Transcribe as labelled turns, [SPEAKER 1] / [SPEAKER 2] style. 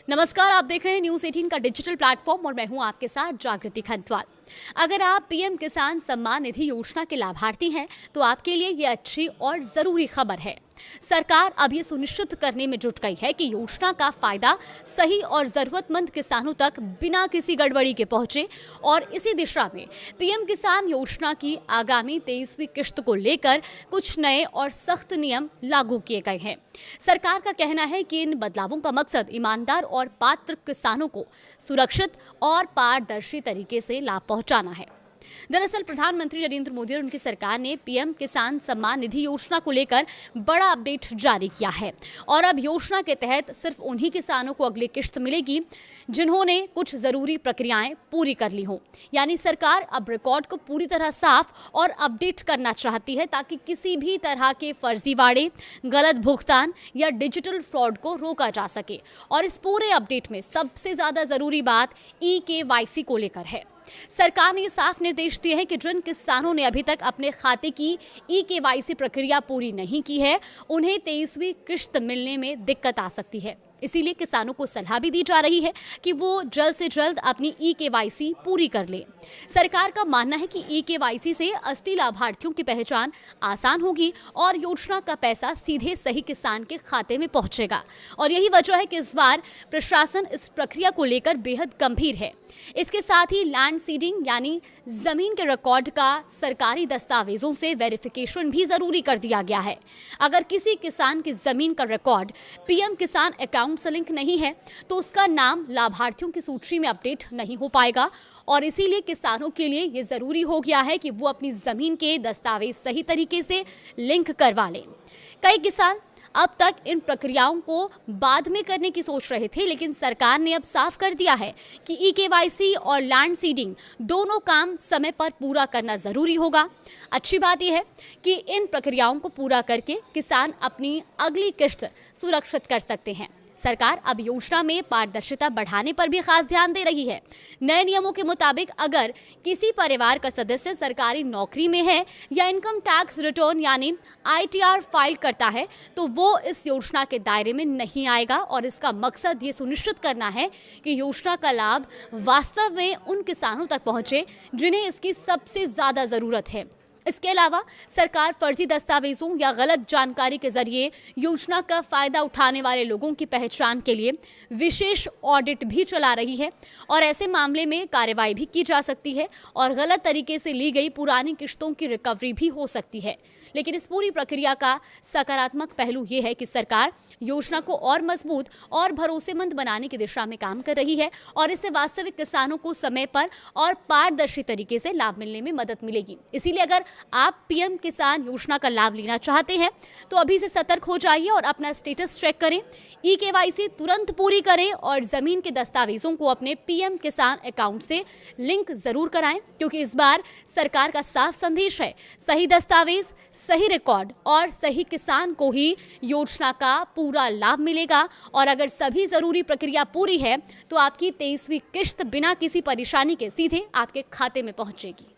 [SPEAKER 1] नमस्कार, आप देख रहे हैं न्यूज़ 18 का डिजिटल प्लेटफॉर्म और मैं हूं आपके साथ जागृति खंतवाल। अगर आप पीएम किसान सम्मान निधि योजना के लाभार्थी हैं तो आपके लिए ये अच्छी और ज़रूरी खबर है। सरकार अब ये सुनिश्चित करने में जुट गई है कि योजना का फायदा सही और ज़रूरतमंद किसानों तक बिना किसी गड़बड़ी के पहुंचे और इसी दिशा में पीएम किसान योजना की आगामी 23वीं किश्त को लेकर कुछ नए और सख्त नियम लागू किए गए हैं। सरकार का कहना है कि इन बदलावों का मकसद ईमानदार और पात्र किसानों को सुरक्षित और पारदर्शी तरीके से लाभ पहुंचाना है। दरअसल प्रधानमंत्री नरेंद्र मोदी और उनकी सरकार ने पीएम किसान सम्मान निधि योजना को लेकर बड़ा अपडेट जारी किया है और अब योजना के तहत सिर्फ उन्हीं किसानों को अगली किश्त मिलेगी जिन्होंने कुछ जरूरी प्रक्रियाएं पूरी कर ली हों। यानी सरकार अब रिकॉर्ड को पूरी तरह साफ और अपडेट करना चाहती है ताकि किसी भी तरह के फर्जीवाड़े, गलत भुगतान या डिजिटल फ्रॉड को रोका जा सके। और इस पूरे अपडेट में सबसे ज्यादा जरूरी बात EKYC को लेकर है। सरकार ने साफ निर्देश दिए हैं कि जिन किसानों ने अभी तक अपने खाते की EKYC प्रक्रिया पूरी नहीं की है, उन्हें 23वीं किश्त मिलने में दिक्कत आ सकती है। इसीलिए किसानों को सलाह भी दी जा रही है कि वो जल्द से जल्द अपनी EKYC पूरी कर लें। सरकार का मानना है कि EKYC से असली लाभार्थियों की पहचान आसान होगी और योजना का पैसा सीधे सही किसान के खाते में पहुंचेगा। और यही वजह है कि इस बार प्रशासन इस प्रक्रिया को लेकर बेहद गंभीर है। इसके साथ ही लैंड सीडिंग यानी जमीन के रिकॉर्ड का सरकारी दस्तावेजों से वेरिफिकेशन भी जरूरी कर दिया गया है। अगर किसी किसान की जमीन का रिकॉर्ड पीएम किसान अकाउंट से लिंक नहीं है तो उसका नाम लाभार्थियों की सूची में अपडेट नहीं हो पाएगा और इसीलिए किसानों के लिए ये जरूरी हो गया है कि वो अपनी जमीन के दस्तावेज सही तरीके से लिंक करवा लें। कई किसान अब तक इन प्रक्रियाओं को बाद में करने की सोच रहे थे, लेकिन सरकार ने अब साफ कर दिया है कि EKYC और लैंड सीडिंग दोनों काम समय पर पूरा करना जरूरी होगा। अच्छी बात यह है कि इन प्रक्रियाओं को पूरा करके किसान अपनी अगली किश्त सुरक्षित कर सकते हैं। सरकार अब योजना में पारदर्शिता बढ़ाने पर भी खास ध्यान दे रही है। नए नियमों के मुताबिक अगर किसी परिवार का सदस्य सरकारी नौकरी में है या इनकम टैक्स रिटर्न यानी ITR फाइल करता है तो वो इस योजना के दायरे में नहीं आएगा और इसका मकसद ये सुनिश्चित करना है कि योजना का लाभ वास्तव में उन किसानों तक पहुंचे जिन्हें इसकी सबसे ज्यादा जरूरत है। इसके अलावा सरकार फर्जी दस्तावेजों या गलत जानकारी के जरिए योजना का फायदा उठाने वाले लोगों की पहचान के लिए विशेष ऑडिट भी चला रही है और ऐसे मामले में कार्रवाई भी की जा सकती है और गलत तरीके से ली गई पुरानी किश्तों की रिकवरी भी हो सकती है। लेकिन इस पूरी प्रक्रिया का सकारात्मक पहलू ये है कि सरकार योजना को और मजबूत और भरोसेमंद बनाने की दिशा में काम कर रही है और इससे वास्तविक किसानों को समय पर और पारदर्शी तरीके से लाभ मिलने में मदद मिलेगी। इसीलिए अगर आप पीएम किसान योजना का लाभ लेना चाहते हैं तो अभी से सतर्क हो जाइए और अपना स्टेटस चेक करें, EKYC तुरंत पूरी करें और जमीन के दस्तावेजों को अपने पीएम किसान अकाउंट से लिंक जरूर कराएं, क्योंकि इस बार सरकार का साफ संदेश है, सही दस्तावेज, सही रिकॉर्ड और सही किसान को ही योजना का पूरा लाभ मिलेगा। और अगर सभी जरूरी प्रक्रिया पूरी है तो आपकी 23वीं किश्त बिना किसी परेशानी के सीधे आपके खाते में पहुंचेगी।